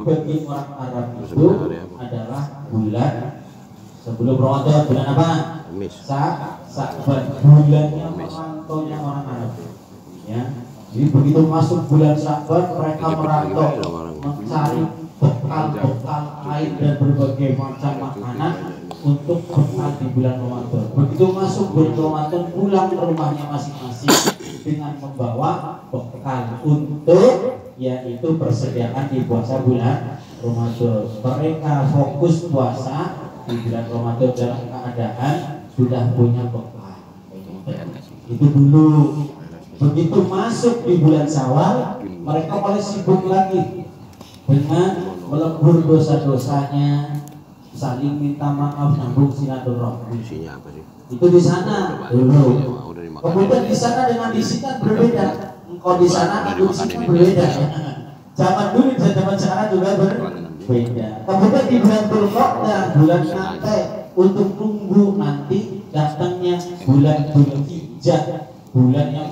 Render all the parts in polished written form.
bagi orang Arab itu adalah bulan sebelum Ramadan. Bulan apa? Sa'ban, bulannya merantaunya orang Arab. Ya, jadi begitu masuk bulan Sa'ban mereka merantau mencari bekal air dan berbagai macam makanan untuk bekal di bulan Ramadan. Begitu masuk bulan Ramadan pulang ke rumahnya masing-masing dengan membawa bekal untuk yaitu persediaan di puasa bulan Ramadan. Mereka fokus puasa di bulan Ramadan dalam keadaan sudah punya bekal. Itu dulu. Begitu masuk di bulan Syawal, mereka mulai sibuk lagi dengan melebur dosa-dosanya, saling minta maaf, nyambung silaturahmi. Itu di sana dulu. Kemudian di sana dengan di sini kan berbeda. Kalau di sana aku di sini berbeda. Zaman dulu dan zaman sekarang juga berbeda. Kemudian di bulan Dzulqa'dah, bulan nanti untuk tunggu nanti datangnya bulan Dzulhijjah, bulan yang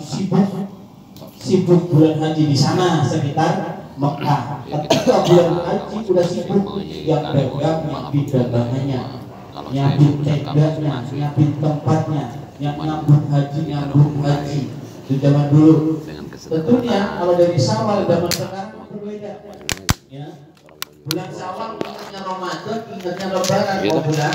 sibuk bulan haji di sana sekitar Mekah. Ketika bulan haji sudah sibuk yang dagang, yang dagangannya, nyabit teganya, nyabit tempatnya, yang nyambut haji di zaman dulu. Tentunya kalau dari Syawal zaman sekarang berbeda. Ya. Bulan Syawal ingatnya Ramadan, ingatnya Lebaran, bulan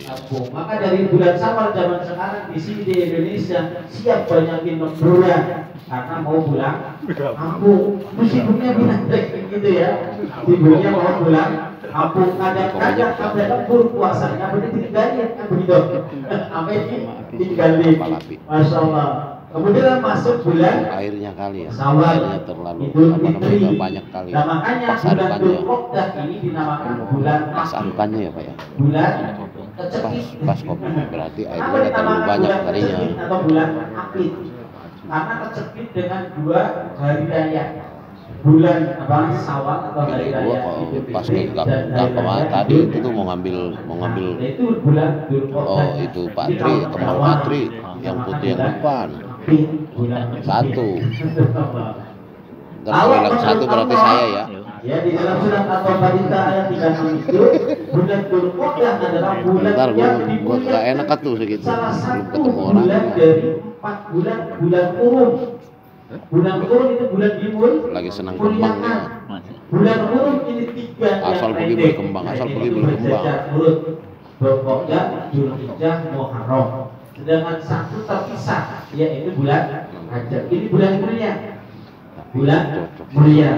Abu. Maka dari bulan Syawal zaman sekarang di sini di Indonesia siap banyakin liburan karena mau pulang kampung. Sibuknya bilang gitu ya. Sibuknya mau pulang kampung. Kadang-kadang sampai lembur puasanya ditinggalin kan begitu. Sampai ditinggalin. Masya Allah. Kemudian masuk bulan airnya kali ya, Syawal, airnya terlalu banyak kali. Nah, makanya bulan Dzulqa'dah ini dinamakan bulan pasadukannya ya Pak ya. Bulan pas kopi berarti airnya terlalu banyak kalinya. Atau bulan Aqid. Karena kecepit dengan dua hari raya. Bulan apa? Syawal atau hari raya itu pas kemarin tadi itu tuh mau ngambil itu bulan Dzulqa'dah. Oh, itu Patri, teman Patri yang putih yang depan. Satu. Terus bilang satu berarti saya ya. Ya, di dalam surat At-Taubah ayat 36 itu bulan Dzulqa'dah adalah bulan yang dimuliakan. Gak enak tuh segitu. Salah Belum satu ketemu orang. bulan dari 4 bulan Qurum. Bulan Qurum itu bulan dimul. Lagi senang kembang ya. Bulan Qurum ini 3 asal pergi berkembang, asal pergi berkembang. Dzulqa'dah, Dzulhijjah, Muharram. Sedangkan satu terpisah yaitu bulan Rajab. Ini bulan mulia. Bulan mulia.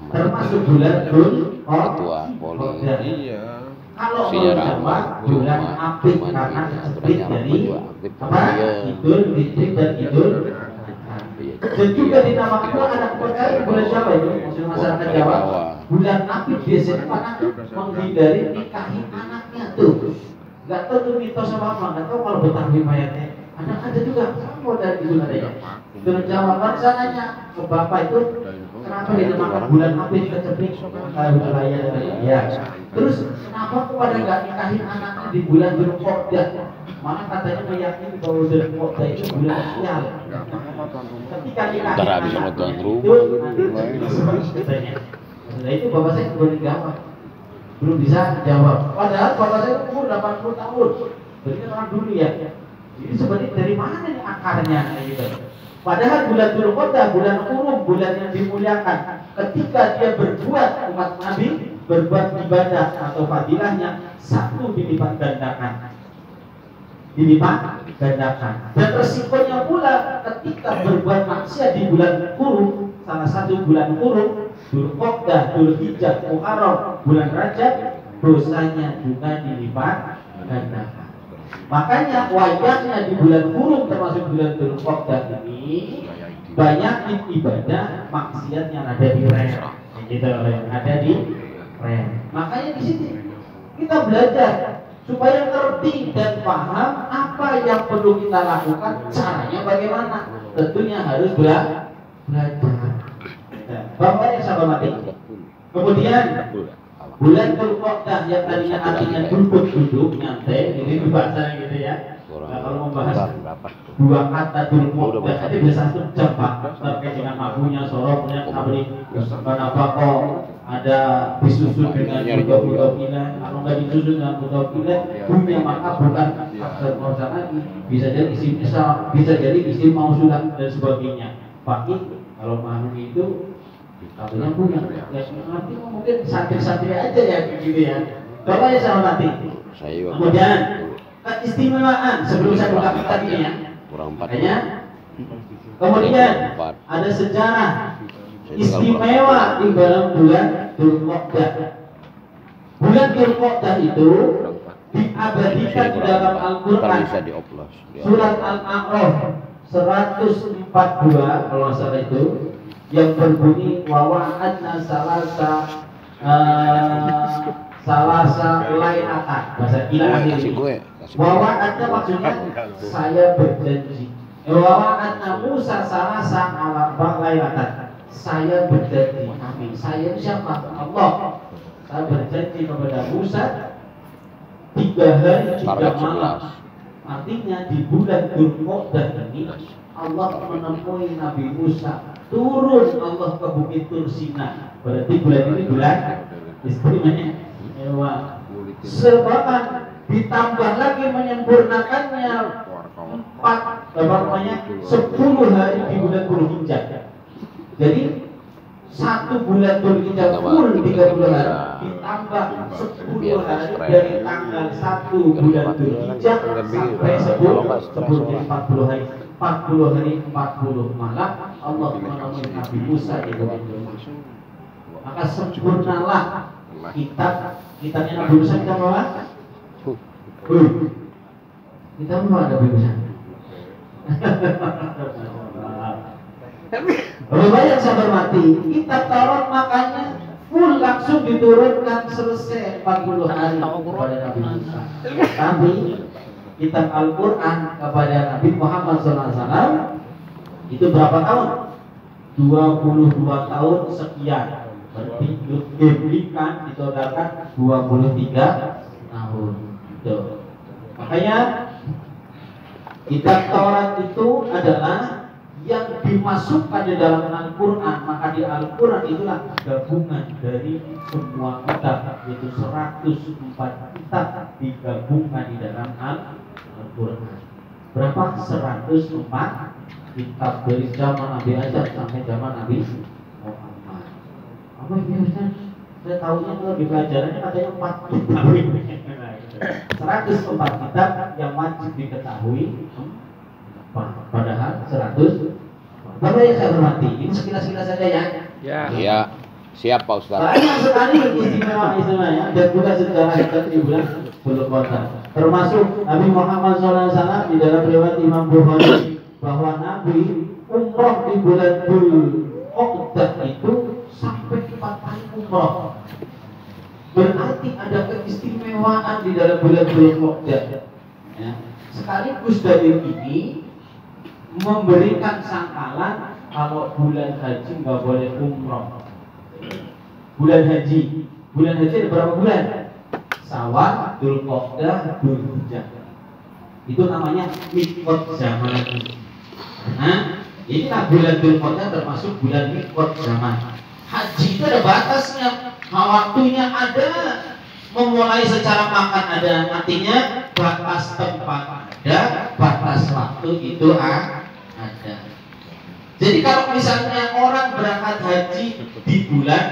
Termasuk bulan Ketua Poli. Iya. Kalau Jawa bulan Apit karena kecepit dari apa? Idul Fitri dan Idul dan juga dinamakan anak perkara bulan Jawa itu maksud masyarakat Jawa. Bulan Apit biasanya karena menghindari nikahin anaknya tuh. Gak tahu tuh mitos sama apa, gak tahu kalau Betawi mayatnya ada juga sama dari itu adanya. Dari Jawa kan sananya ke bapak itu kenapa dinamakan bulan Apit kecepit raya ya. Terus kenapa kepada gak nikahin anaknya di bulan Dzulqa'dah? Mana katanya meyakini bahwa Dzulqa'dah itu bulan sial. Ketika nikahin anaknya itu bapak saya belum dijawab. Belum bisa jawab. Padahal bapak saya umur 80 tahun. Berarti orang dulu ya. Jadi sebenarnya dari mana nih akarnya gitu. Padahal bulan Dzulqa'dah, bulan Qurum, bulan yang dimuliakan. Ketika dia berbuat umat Nabi, berbuat ibadah atau fadilahnya satu dilipat gandakan. Dan resikonya pula ketika berbuat maksiat di bulan Qurum, salah satu bulan Qurum, Dzulqa'dah, Dzulhijjah, Muharram, bulan Rajab, dosanya juga dilipat gandakan. Makanya wajahnya di bulan Qurum termasuk bulan Dzulqa'dah ini banyak ibadah maksiat yang ada di rem, gitu, yang ada di rem. Makanya di sini kita belajar supaya ngerti dan paham apa yang perlu kita lakukan, caranya bagaimana. Tentunya harus belajar. Bapaknya sahabat mati. Kemudian bulan Dzulqa'dah yang tadinya artinya duduk nyantai, ini dibaca gitu ya. Nah, kalau membahas dua kata Dzulqa'dah itu bisa 1 jam Pak, terkait dengan mabunya, sorobnya, tablik, kenapa kok ada disusun dengan buta ilah, kalau nggak disusun dengan buta ilah punya maka bukan aktor mursal lagi, bisa jadi isim isya, bisa jadi isim mausulah dan sebagainya. Fakih kalau makhluk itu katanya punya, ya nanti mungkin santri-santri aja ya gitu ya. Coba ya sama nanti. Kemudian keistimewaan sebelum saya buka kitab ini ya. Makanya kemudian ada sejarah istimewa di dalam bulan Dzulqa'dah. Bulan Dzulqa'dah itu diabadikan di dalam Al-Quran. Surat Al-A'raf 142 kalau salah itu yang berbunyi wa wa'adna salasa lailatan, bahasa ilah ini. Wa wa'adna maksudnya saya berjanji. Wa wa'adna Musa salasa lailatan. Saya berjanji, amin. Saya siapa? Allah. Saya berjanji kepada Musa 3 hari 3 malam. Artinya di bulan Dzulqa'dah ini Allah menemui Nabi Musa. Turun Allah ke Bukit Tur Sina. Berarti bulan ini bulan istimewa. Sebab ditambah lagi menyempurnakannya 10 hari di bulan Dzulhijjah. Jadi 1 bulan Dzulhijjah full 30 hari ditambah 10 hari dari tanggal 1 bulan Dzulhijjah sampai 10 40 hari 40 malam Allah menemui Nabi Musa di Bukit Tur. Maka sempurnalah kitabnya Nabi Musa. Kita bawa kita bawa Nabi Musa. Lebih banyak sabar mati. Kitab Taurat makanya full langsung diturunkan selesai 40 hari kepada Nabi Musa. Tapi kitab Al-Quran kepada Nabi Muhammad SAW itu berapa tahun? 22 tahun sekian. Berarti diberikan ditotalkan 23 tahun. Itu. Makanya kitab Taurat itu adalah yang dimasukkan di dalam Al-Quran. Maka di Al-Quran itulah gabungan dari semua kitab, yaitu 104 kitab digabungkan di dalam Al-Quran. Berapa? 104 kitab dari zaman Nabi Adam sampai zaman Nabi Muhammad. Apa ini Ustaz? Saya tahunya kalau di pelajarannya katanya 4 kitab. 104 kitab yang wajib diketahui. Padahal 100. Bapak yang saya hormati, ini sekilas-sekilas saja ya. Iya. Siap Pak Ustaz. Banyak sekali istimewa ya, dan juga sejarah kita di bulan Dzulqa'dah. Termasuk Nabi Muhammad SAW di dalam riwayat Imam Bukhari bahwa Nabi umroh di bulan Dzulqa'dah itu sampai 4 kali umroh. Berarti ada keistimewaan di dalam bulan Dzulqa'dah. Ya. Sekaligus dalil ini memberikan sangkalan kalau bulan haji nggak boleh umroh. Bulan haji ada berapa bulan? Syawal, Dzulqa'dah, Dzulhijjah. Itu namanya miqat zaman. Nah, inilah bulan Dzulqa'dah termasuk bulan miqat zaman. Haji itu ada batasnya, waktunya ada, memulai secara makan ada, artinya batas tempat ada, batas waktu itu ada. Jadi kalau misalnya orang berangkat haji di bulan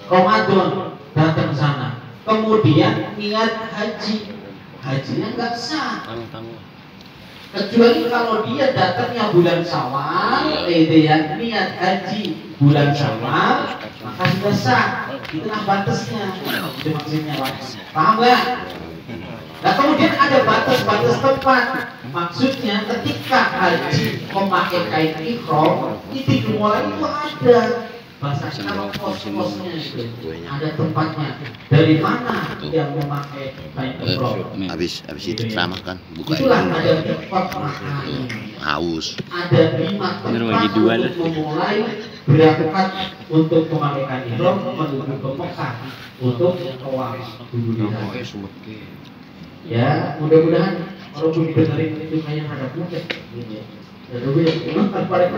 Ramadan datang ke sana, kemudian niat hajinya nggak sah. Kecuali kalau dia datangnya bulan Syawal, niat haji bulan Syawal, maka sudah sah. Itulah batasnya. Itu maksudnya, paham nggak? Nah kemudian ada batas-batas tempat. Maksudnya ketika haji memakai kain ihram, itu dimulai itu ada bahasa nama pos-posnya itu, ada tempatnya. Dari mana yang memakai kain ihram? Habis itu ceramah kan, buka itulah ada tempat makan. Haus. Ada 5 tempat untuk memulai berangkat untuk memakai kain ihram menuju ke Mekah untuk tawaf dulu di sana. Ya, mudah-mudahan kalau dengerin itu kayak ada mudah gitu ya. Jadi pada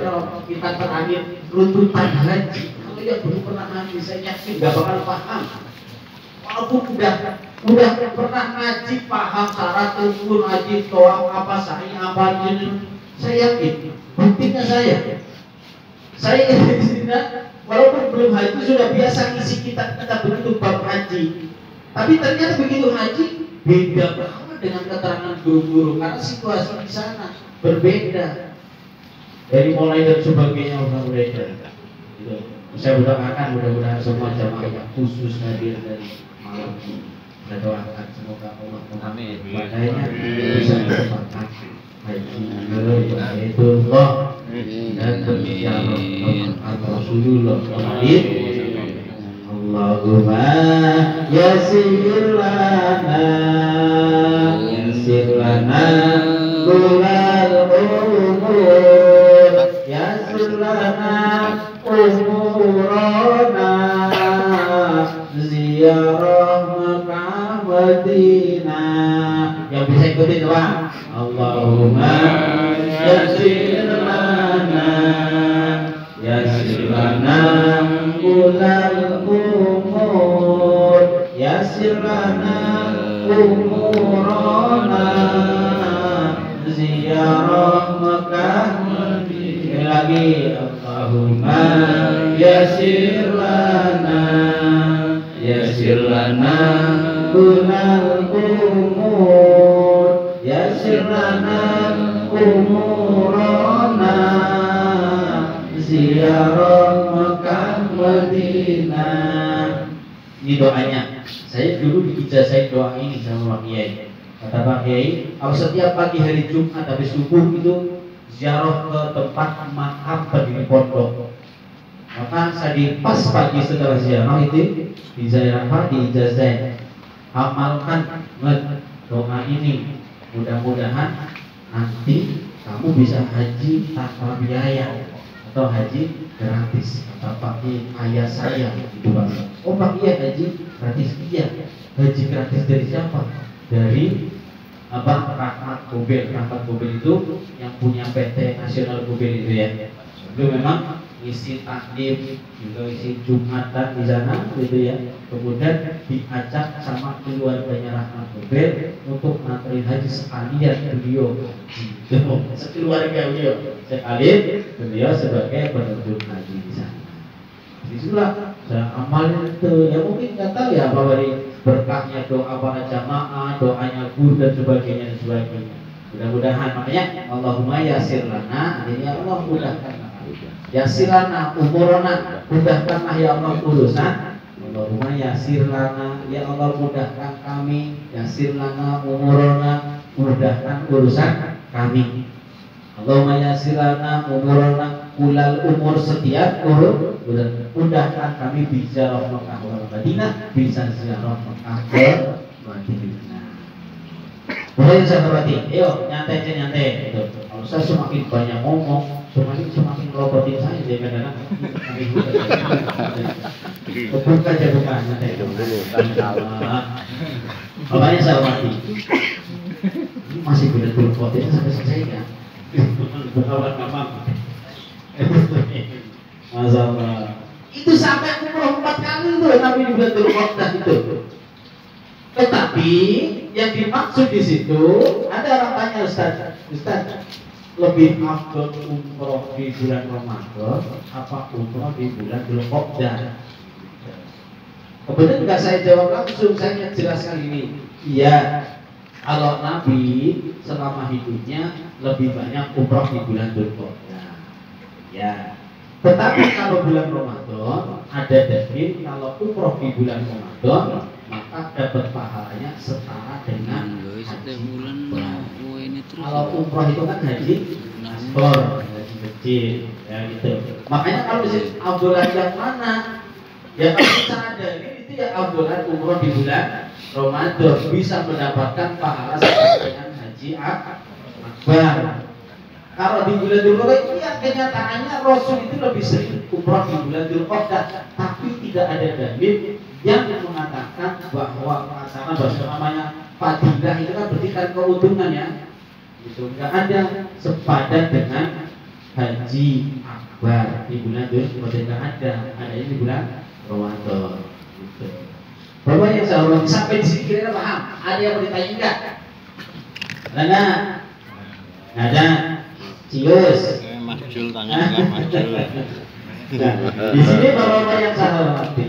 kita terakhir runtutan haji. Kalau yang belum pernah ngaji, saya yakin gak bakal paham. Walaupun udah pernah ngaji, paham syarat rukun ngaji, doa apa sa'i apa ini, saya yakin. Buktinya saya walaupun belum haji sudah biasa ngisi kita begitu bab haji. Tapi ternyata begitu haji beda banget dengan keterangan guru-guru karena situasi di sana berbeda. Dari mulai dan sebagainya berbeda. Saya doakan mudah-mudahan semua jamaah yang khusus hadir dari malam ini. Saya doakan semoga Allah wadahnya bisa mendapatkan haji itu Allah dan berziarah Rasulullah. Amin. Allahumma yassir lana kulal umur, yassir lana umurana, ziarah Makkah Madinah. Yang bisa ikutin doa, Allahumma yassir lana kulal umur, yassir lana umurana, ziarah Makkah Madinah. Lagi Allahumma yassir lana kulal umur, yassir lana umurana, ziarah Makkah Madinah. Ini doanya. Saya dulu diijazahin doa ini sama Pak Kiai. Kata Pak Kiai, kalau setiap pagi hari Jumat habis subuh itu ziarah ke tempat makam pendiri pondok. Maka saya pas pagi setelah ziarah itu di ijazahin. Amalkan doa ini. Mudah-mudahan nanti kamu bisa haji tanpa biaya atau haji gratis. Kata Pak Kiai, ayah saya gitu Pak. Oh Pak Kiai haji gratis? Iya. Haji gratis dari siapa? Dari Rahmat Gobel. Rahmat Gobel itu yang punya PT Nasional Gobel itu ya. Itu memang isi takdim, juga isi Jumatan di sana gitu ya. Kemudian diajak sama keluarganya Rahmat Gobel untuk nganterin haji sekalian beliau. Sekeluarga beliau sekalian beliau sebagai penerjun haji di sana. Disitulah saya amalin itu. Ya mungkin nggak tahu ya apa dari berkahnya doa para jamaah, doanya guru dan sebagainya. Mudah-mudahan makanya Allahumma yassir lana, artinya Allah mudahkan. Yassir lana umurana, mudahkanlah ya Allah urusan. Allahumma yassir lana, ya Allah mudahkan kami. Yassir lana umurana, mudahkan urusan kami. Allahumma yassir lana umurana, kulal umur setiap mudahkan kami bisa Makkah ke Madinah, bisa ziarah Makkah ke Madinah. Boleh saya hormati, ayo nyantai gitu. Kalau saya semakin banyak ngomong, semakin robotin saya jadi kadang-kadang. Buka aja buka, nyantai dulu. Makanya saya hormati. Ini masih benar-benar robotin sampai selesai kan? Masalah. Itu sampai umroh 4 kali itu Nabi di bulan Dzulqa'dah itu. Tetapi yang dimaksud di situ ada orang tanya Ustaz, lebih afdal umroh di bulan Ramadan apa umroh di bulan Dzulqa'dah? Kemudian nggak saya jawab langsung, saya jelaskan ini. Iya, kalau Nabi selama hidupnya lebih banyak umroh di bulan Dzulqa'dah. Ya. Tetapi kalau bulan Ramadan ada dalil kalau umroh di bulan Ramadan maka dapat pahalanya setara dengan haji. Kalau umroh itu kan haji asghar, haji kecil, ya gitu. Makanya kalau abdulan yang mana? Ya kalau secara dalil itu ya abdulan umroh di bulan Ramadan bisa mendapatkan pahala setara dengan haji akbar. Kalau di bulan Dzulqa'dah itu ya kenyataannya Rasul itu lebih sering umrah di bulan Dzulqa'dah, tapi tidak ada dalil yang mengatakan bahwa pasangan namanya fadilah itu kan berarti kan keuntungan ya. Itu enggak ada sepadan dengan haji akbar di bulan Dzulhijjah ada di bulan Ramadan. Gitu. Bapak yang saya hormati, sampai di sini kira-kira paham? Ada yang mau ditanya enggak? Ada. Cius. Mas Jul tanya enggak Mas Jul. Nah, di sini bapak-bapak yang saya hormati,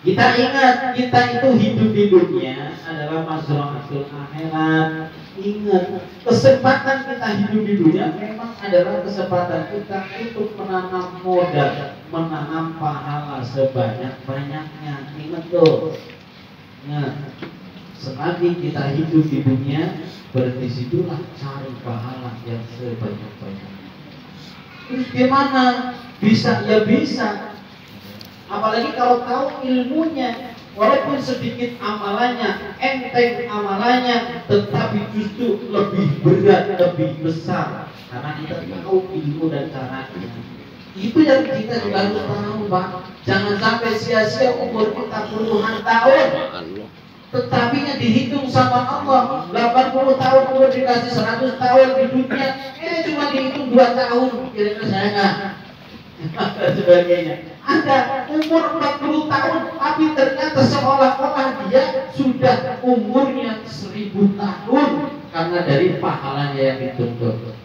kita ingat kita itu hidup di dunia adalah mazra'atul akhirat. Ingat, kesempatan kita hidup di dunia memang adalah kesempatan kita untuk menanam modal, menanam pahala sebanyak-banyaknya. Ingat tuh. Nah, selagi kita hidup di dunia, berarti situlah cari pahala yang sebanyak-banyaknya. Terus gimana? Bisa? Ya bisa. Apalagi kalau tahu ilmunya, walaupun sedikit amalannya, enteng amalannya, tetapi justru lebih berat, lebih besar, karena kita tahu ilmu dan caranya. Itu yang kita juga harus tahu, Pak. Jangan sampai sia-sia umur kita puluhan tahun, tetapi yang dihitung sama Allah 80 tahun, umur dikasih 100 tahun di dunia, cuma dihitung 2 tahun, kira-kira saya enggak. Sebagainya. Ada umur 40 tahun, tapi ternyata seolah-olah dia sudah umurnya 1000 tahun karena dari pahalanya yang dituntut.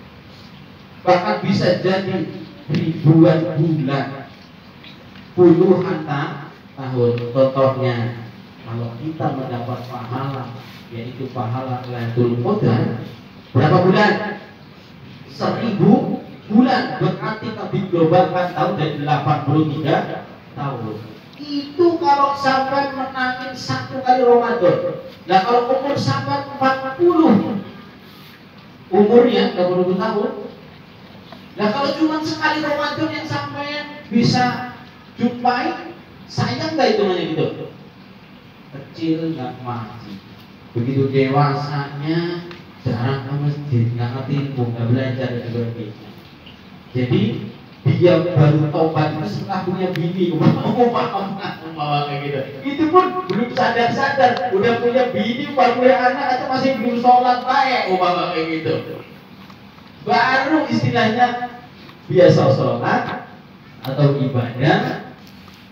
Bahkan bisa jadi ribuan bulan, puluhan tahun. Contohnya, kalau kita mendapat pahala, yaitu pahala Lailatul Qadar, berapa bulan? 1000 bulan, berarti kalau diglobalkan tahun dari 83 tahun. Itu kalau sampai menangin 1 kali Ramadan. Nah kalau umur sampai 40 umurnya 20 tahun. Nah kalau cuma sekali Ramadan yang sampai bisa jumpai, sayang nggak hitungannya gitu? Kecil nggak mati. Begitu dewasanya jarang ke masjid, nggak ngerti ilmu, nggak belajar dan sebagainya. Jadi dia baru taubat itu setelah punya bini, kayak gitu. Itu pun belum sadar-sadar, udah punya bini, udah punya anak, atau masih belum sholat baik, kayak gitu. Baru istilahnya biasa sholat atau ibadah,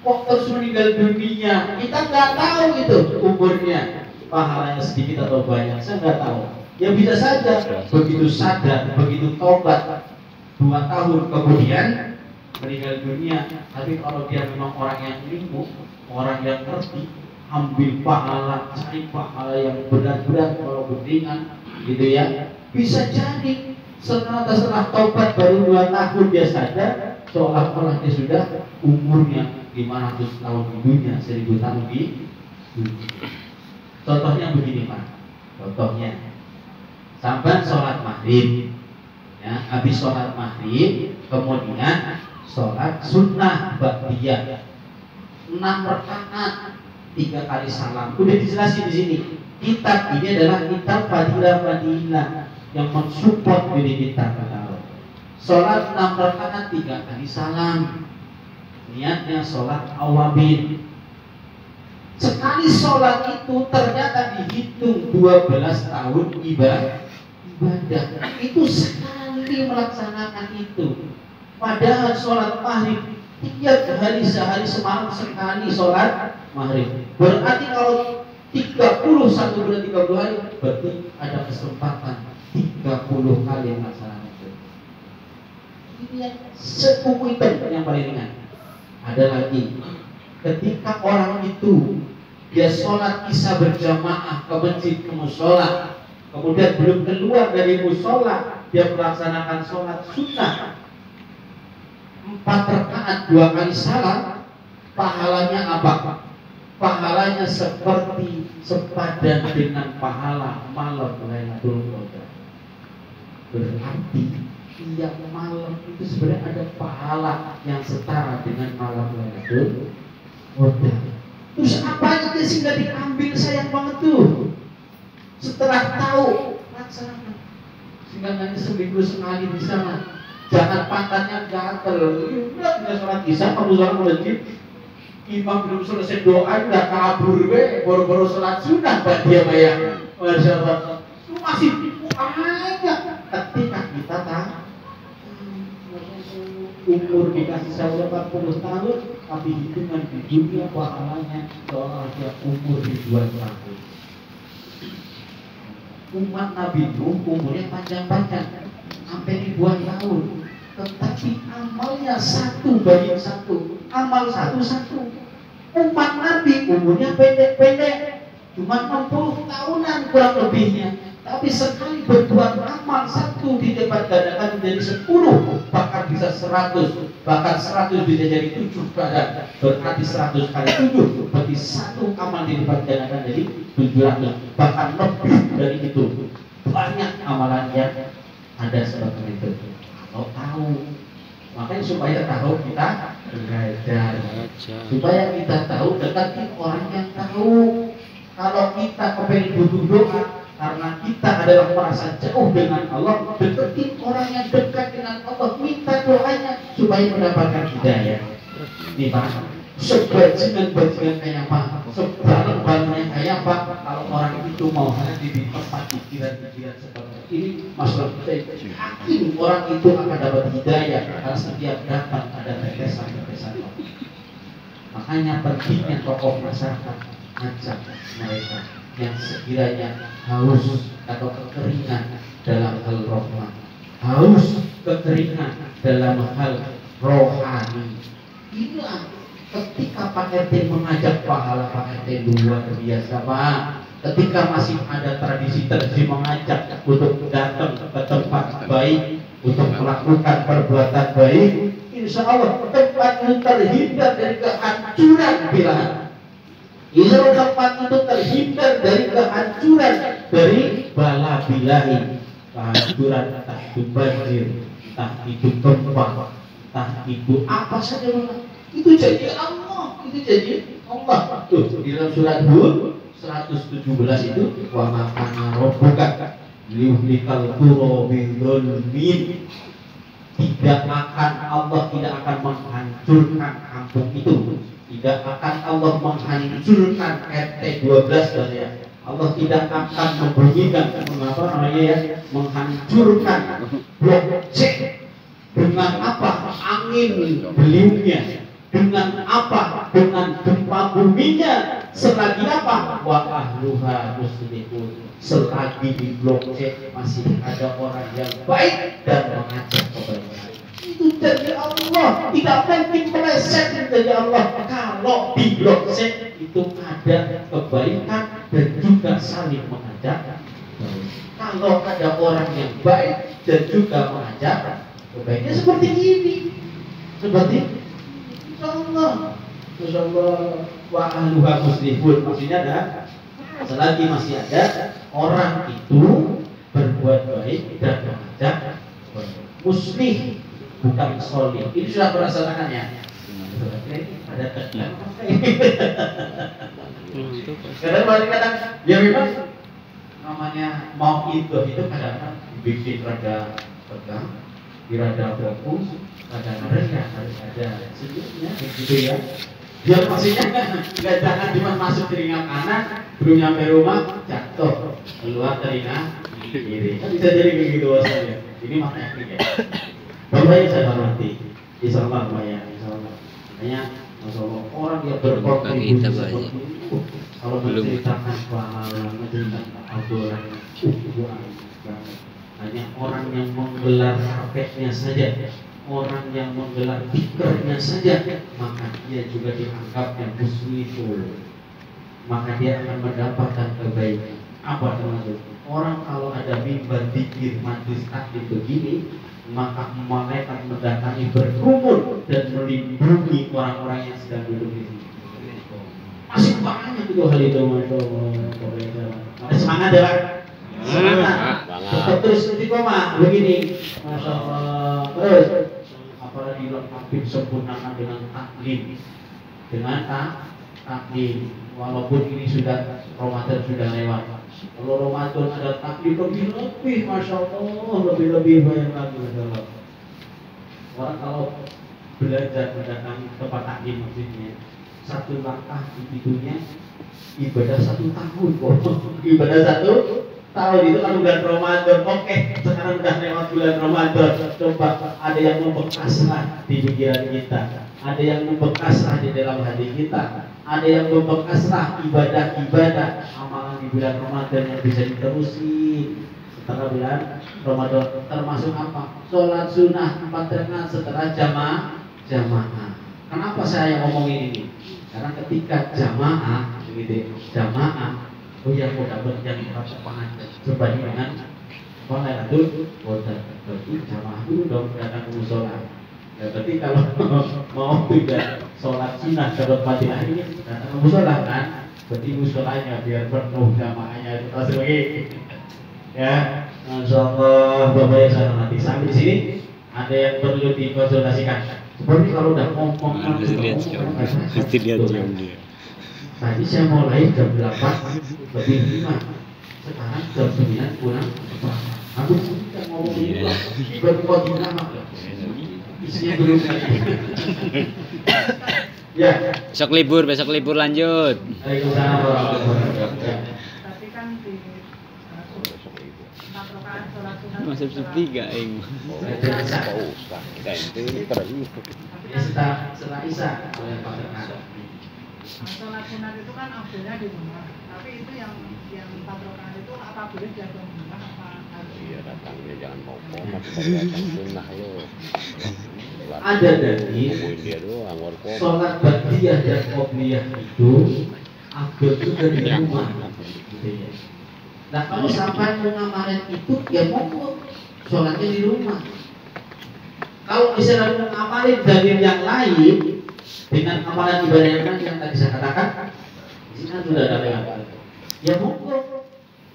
kok terus meninggal dunia. Kita nggak tahu itu umurnya, pahalanya sedikit atau banyak, saya nggak tahu. Ya bisa saja begitu sadar, begitu taubat 2 tahun kemudian meninggal dunia. Tapi kalau dia memang orang yang ilmu, orang yang ngerti, ambil pahala, cari pahala yang berat-berat, kalau berdingan gitu ya, bisa jadi setelah taubat baru 2 tahun dia sadar, seolah-olah dia sudah umurnya 500 tahun di dunia, 1000 tahun di dunia. Contohnya begini Pak, contohnya sampai sholat maghrib, ya, habis sholat maghrib, kemudian sholat sunnah ba'diyah 6 rakaat 3 kali salam. Udah dijelasin di sini. Kitab ini adalah kitab fadilah yang mensupport diri kita. Sholat 6 rakaat 3 kali salam. Niatnya sholat awabin. Sekali sholat itu ternyata dihitung 12 tahun ibadah. Itu sekali melaksanakan itu. Padahal sholat maghrib tiap hari sehari semalam sekali sholat maghrib. Berarti kalau 31 bulan 30 hari, berarti ada kesempatan 30 kali melaksanakan itu. Ini yang seumur yang paling ringan. Ada lagi, ketika orang itu dia sholat isya berjamaah ke masjid, ke musola, kemudian belum keluar dari musola, dia melaksanakan sholat sunnah 4 rakaat 2 kali salam, pahalanya apa? Pahalanya seperti sepadan dengan pahala malam Lailatul Qadar. Berarti tiap malam itu sebenarnya ada pahala yang setara dengan malam Lailatul Qadar. Terus apanya dia sehingga diambil, sayang banget tuh. Setelah tahu laksanakan, sehingga nanti seminggu sekali di sana. Jangan pantatnya gatel. Udah tidak sholat isya, kamu sholat masjid, imam belum selesai doa udah kabur, baru sholat sunnah buat dia Masya Allah. Itu masih banyak ketika kita umur dikasih saya 40 tahun, tapi hitungan di dunia pahalanya seolah dia umur ribuan tahun. Umat Nabi Nuh umurnya panjang-panjang sampai ribuan tahun, tetapi amalnya satu banding satu, amal satu. Umat Nabi umurnya pendek-pendek, cuma 60 tahunan kurang lebihnya, tapi sekali berbuat amal satu dilipat gandakan menjadi 10, bahkan bisa 100, bahkan 100 bisa jadi 7 kali, berarti 100 kali 7, berarti satu amal dilipat gandakan jadi 700, bahkan lebih dari itu. Banyak amalannya ada seperti itu. Kalau tahu, makanya supaya tahu kita belajar, supaya kita tahu dekati orang yang tahu. Kalau kita kepengen butuh doa karena kita adalah merasa jauh dengan Allah, deketin orang yang dekat dengan Allah, minta doanya supaya mendapatkan hidayah. Ini Pak, sebajingan-bajingan kayak apa, sebarang-barangnya kayak apa, kalau orang itu mau hadir di tempat pikiran-pikiran seperti ini, masalah saya yakin orang itu akan dapat hidayah karena setiap datang ada tetesan-tetesan. Makanya pentingnya tokoh masyarakat ajak mereka yang sekiranya haus atau kekeringan dalam hal rohani, haus kekeringan dalam hal rohani. Inilah ketika Pak RT mengajak pahala Pak RT luar biasa Pak. Ketika masih ada tradisi mengajak untuk datang ke tempat baik, untuk melakukan perbuatan baik, insya Allah tempat itu terhindar dari kehancuran bilangan. Insya Allah tempat itu terhindar dari kehancuran, dari bala bilahi, kehancuran entah itu banjir, entah itu gempa, entah itu apa saja, itu jadi Allah, itu jadi Allah. Tuh di dalam surat Hud 117 itu, wa ma kana rabbuka liyuhlikal qura bidzulmin. Tidak akan Allah tidak akan menghancurkan kampung itu, tidak akan Allah menghancurkan RT 12 ya. Allah tidak akan membunyikan menghancurkan blok C dengan apa? Angin beliungnya, dengan apa? Dengan gempa buminya. Selagi apa? Wa ahluha muslimun. Selagi di blok C masih ada orang yang baik dan mengajak kebaikan, itu jadi Allah. Tidak mungkin meleset dari Allah kalau di blok C itu ada kebaikan dan juga saling mengajak. Kalau ada orang yang baik dan juga mengajak kebaikan seperti ini, seperti Allah, wa ahluha muslimun. Maksudnya ada, selagi masih ada orang itu berbuat baik dan mengajak muslih, bukan solih. Ini sudah merasakannya. Ada tegang. Kadang-kadang ya memang namanya mau itu kadang-kadang bikin rada tegang, rada fokus, kadang-kadang ya harus ada senyumnya, gitu ya. Biar maksudnya nggak jangan cuma masuk telinga kanan, belum nyampe rumah jatuh keluar telinga kiri. Kan bisa jadi begitu asalnya. Ini maknanya ya. Bapak yang saya hormati, insyaallah ya, insyaallah. Hanya masalah orang yang berkontribusi seperti itu, kalau menceritakan pahala, menceritakan aturan, hanya orang yang menggelar prakteknya saja, orang yang menggelar pikirnya saja, maka dia juga dianggap yang muslimul, maka dia akan mendapatkan kebaikan. Apa termasuk orang kalau ada mimbar pikir majlis taklim begini, maka malaikat mendatangi berkerumun dan melindungi orang-orang yang sedang duduk di sini. Masih banyak itu hal itu, masya Allah. Ada semangat ya, semangat. Terus istiqomah begini, masya Allah. Terus apalagi lengkapi sempurnakan dengan taklim, dengan taklim. Walaupun ini sudah Ramadan sudah lewat, kalau Ramadan ada taklim lebih, masya Allah, lebih banyak lagi, masya Allah. Orang kalau belajar mendatangi tempat taklim maksudnya satu langkah itunya ibadah 1 tahun, ibadah 1 tahun itu kan bulan Ramadan. Oke, sekarang sekarang udah lewat bulan Ramadan, coba ada yang membekaslah di pikiran kita, ada yang membekaslah di dalam hati kita, ada yang membekaslah ibadah-ibadah amalan di bulan Ramadan yang bisa diterusin setelah bulan Ramadan, termasuk apa? Sholat sunnah 4 rakaat setelah jamaah. Kenapa saya ngomongin ini? Karena ketika jamaah, begitu, jamaah, oh ya mau dapat yang cepat berbanding dengan Lailatul Qadar. Berarti jamaah dulu dong datang ke musola. Ya, berarti kalau mau tidak sholat sunnah dapat Fatihah ini datang ke musola kan? Berarti musolanya biar penuh jamaahnya itu sebagai ya. Masya Allah, Bapak yang saya hormati. Sampai di sini ada yang perlu dikonsultasikan. Seperti kalau udah ngomong tadi saya mulai jam 8 lebih 5, sekarang jam 9 kurang 4. Aku kita ngomong ini berkoordinasi isinya belum ya. Besok libur lanjut. Waalaikumsalam warahmatullahi wabarakatuh. Tapi kan di patokan sholat sunnah Masih 3 ing. Setelah Isya sholat sunnah itu kan afdolnya di rumah. Tapi itu yang patokan itu apa boleh datang di rumah apa harus? Iya, datangnya jangan mau datang sunnah yo. Ada dari sholat ba'diyah dan qobliyah itu afdol juga di rumah. Gitu ya. Nah kalau sampai mau ngamalin itu ya monggo sholatnya di rumah. Kalau misalnya mau ngamalin dari yang lain dengan amalan ibadah yang tadi saya katakan, di sini sudah ada lewat. Ya monggo.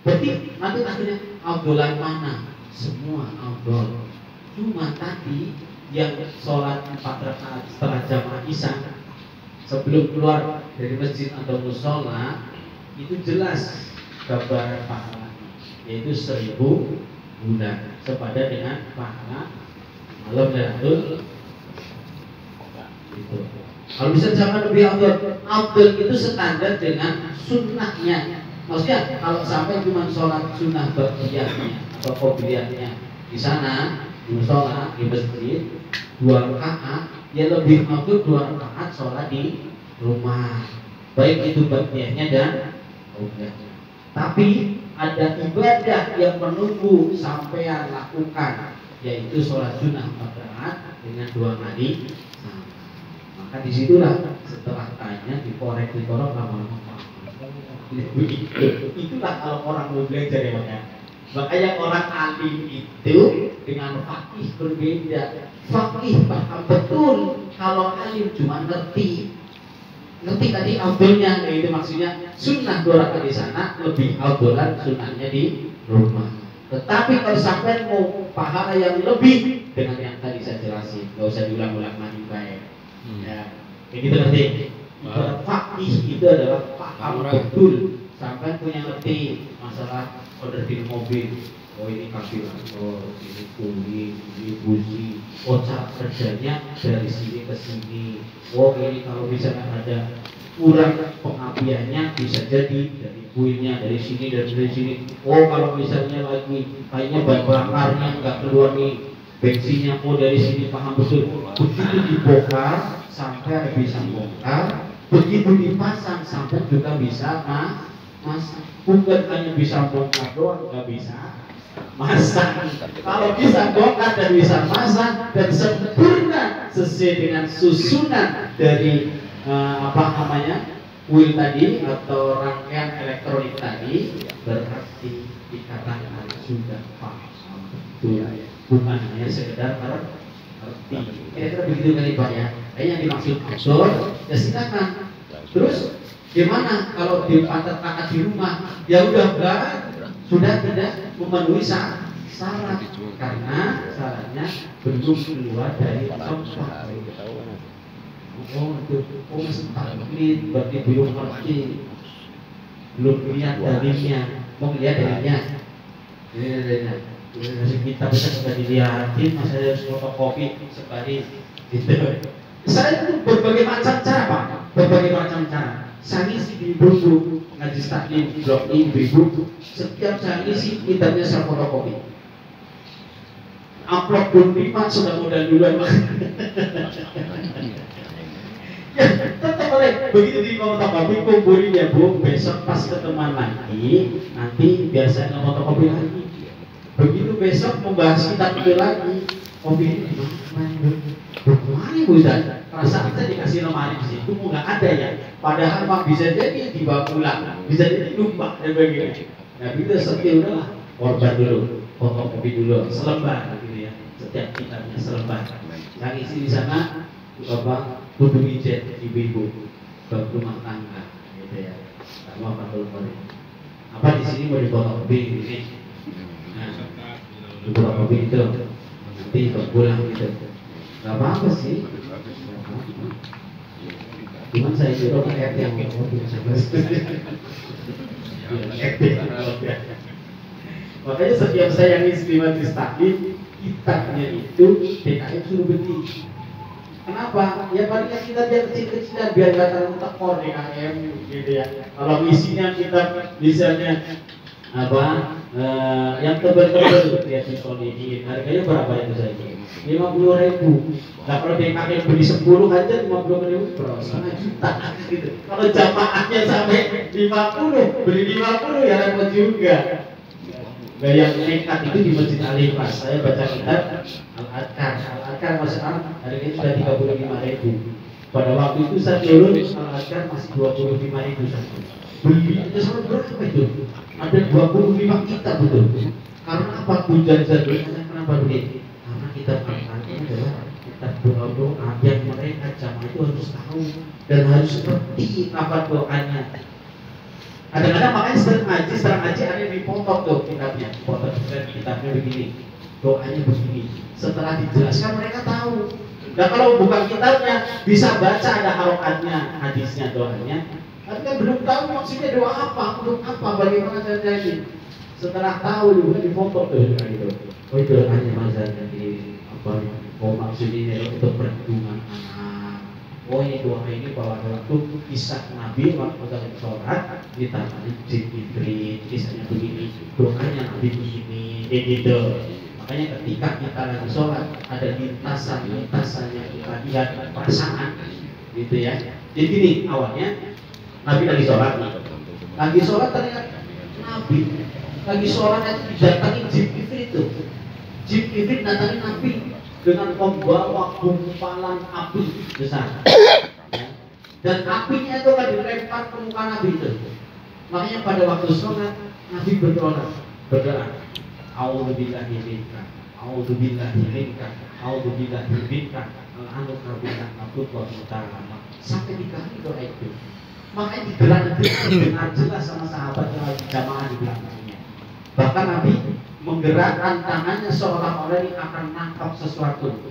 Berarti nanti akhirnya afdolan mana? Semua afdol. Cuma tadi yang sholat 4 rakaat setelah jamaah Isya sebelum keluar dari masjid atau musola itu jelas gambaran pahala, yaitu 1000 bulan sepadan dengan pahala malam Lailatul itu. Kalau bisa jangan lebih afdal itu standar dengan sunnahnya. Maksudnya kalau sampai cuma sholat sunnah ba'diyahnya atau qobliyahnya di sana di musola di masjid 2 rakaat, ya lebih afdal 2 rakaat sholat di rumah, baik itu ba'diyahnya dan qobliyahnya. Tapi ada ibadah yang menunggu sampean lakukan, yaitu sholat sunnah 4 rakaat dengan 2 kali. Maka disitulah setelah tanya dikorek lama-lama. Itulah kalau orang mau belajar ya Pak. Makanya orang alim itu dengan faqih berbeda. Faqih paham betul, kalau alim cuma ngerti tadi afdolnya, itu maksudnya sunnah 2 rakaat di sana lebih afdolan sunnahnya di rumah. Tetapi kalau sampai mau pahala yang lebih dengan yang tadi saya jelasin, nggak usah diulang-ulang lagi baik. Ya, kayak gitu nanti. Faqih itu adalah paham betul, sampai punya ngerti masalah order di mobil. Oh ini karburator, ini kuning, ini busi. Oh cara kerjanya dari sini ke sini. Oh ini kalau misalnya ada kurang pengapiannya bisa jadi dari kuilnya dari sini dan dari sini. Oh kalau misalnya lagi kayaknya bahan bakarnya nggak keluar nih, bensinnya oh dari sini, paham betul. Begitu dibongkar sampai bisa bongkar, begitu dipasang sampai juga bisa masak. Bukan hanya bisa bongkar doang, nggak bisa masak. Kalau bisa bongkar dan bisa masak dan sempurna sesuai dengan susunan dari kuil tadi atau rangkaian elektronik tadi, berarti dikatakan sudah paham betul, bukan hanya sekedar ngerti. Kira-kira begitu kali Pak ya. Yang dimaksud afdol, ya silakan. Terus gimana kalau di pantat taat di rumah? Ya udah sudah tidak memenuhi syarat karena syaratnya belum keluar dari tempat. Oh itu, masih taklid, berarti belum ngerti, belum lihat dalilnya. Mau lihat dalilnya? Ini kita bisa sudah dilihatin, masa harus fotokopi sekali gitu. Saya itu berbagai macam cara Pak, berbagai macam cara. Saya isi di buku ngaji taklim blog ini buku. Setiap saya isi kitabnya saya fotokopi. Amplop belum terima sudah modal duluan. Ya, tetap boleh. Begitu di fotokopi kumpulin ya Bu, besok pas ketemuan lagi, nanti biar saya nggak fotokopi lagi. Begitu besok membahas kitab itu lagi, kopi ini mana Bu Ustaz? Perasaan saya dikasih lemari di situ, nggak ada ya. Padahal Pak bisa jadi dibawa pulang, bisa jadi lupa dan begini. Nah itu seperti udahlah, korban dulu, fotokopi dulu, selembar gitu ya. Setiap kitabnya selembar. Yang isi di sana apa? Kudu ijazah ibu-ibu ke rumah tangga gitu ya. Sama apa apa di sini mau difotokopi ini. Nah, difotokopi itu nanti pulang gitu. Gak apa-apa sih. Cuman saya juga RT yang mau makanya setiap saya ngisi majelis taklim, kitabnya itu DKM suruh beti. Kenapa? Ya paling kita biar kecil-kecilan biar gak terlalu tekor DKM gitu ya. Kalau isinya kita misalnya apa yang tebel-tebel ya disolihin, harganya berapa itu saja? 50.000. Nah kalau DKM beli 10 aja 50.000 berapa? 1 juta gitu. Kalau jamaahnya sampai 50, beli 50 ya repot juga. Nah yang nekat itu di Masjid Al-Ikhlas. Saya baca kitab Al-Adkar sekarang hari ini sudah 35.000. Pada waktu itu saya turun Al-Adkar masih 25.000 saja. Beli itu sama berapa itu? Ada 25 kitab betul. Karena apa? Tujuan saya kenapa begitu? Karena kitab Al-Adkar adalah kitab doa-doa yang mereka jamaah itu harus tahu dan harus seperti apa doanya. Kadang-kadang makanya setelah ngaji ada yang dipotong tuh kitabnya, potong kitabnya begini, doanya begini. Setelah dijelaskan mereka tahu. Nah kalau bukan kitabnya bisa baca ada harokatnya, hadisnya, doanya. Tapi kan belum tahu maksudnya doa apa, untuk apa, bagaimana cara ini. Setelah tahu juga dipotong tuh gitu. Oh itu doanya mazhabnya di apa? Oh maksudnya untuk perlindungan anak. Oh ini doa ini bahwa waktu kisah Nabi waktu dalam sholat ditanya Jibril, kisahnya begini, doanya Nabi begini, gitu. Makanya ketika kita lagi sholat ada lintasan yang kita lihat perasaan, gitu ya. Jadi gini awalnya Nabi lagi sholat ternyata Nabi lagi sholat itu didatangi Jibril itu. Jibril datangi Nabi dengan membawa gumpalan api besar, dan apinya itu akan dilempar ke muka Nabi itu. Makanya pada waktu sholat Nabi berdoa, A'udzubillahi minka, A'udzubillahi minka, A'udzubillahi minka, al-anuka bika abud wa mutalama. Sampai 3 kali doa itu. Makanya digerak jelas sama sahabat yang lagi jamaah di belakangnya. Bahkan Nabi menggerakkan tangannya seolah-olah ini akan nangkap sesuatu.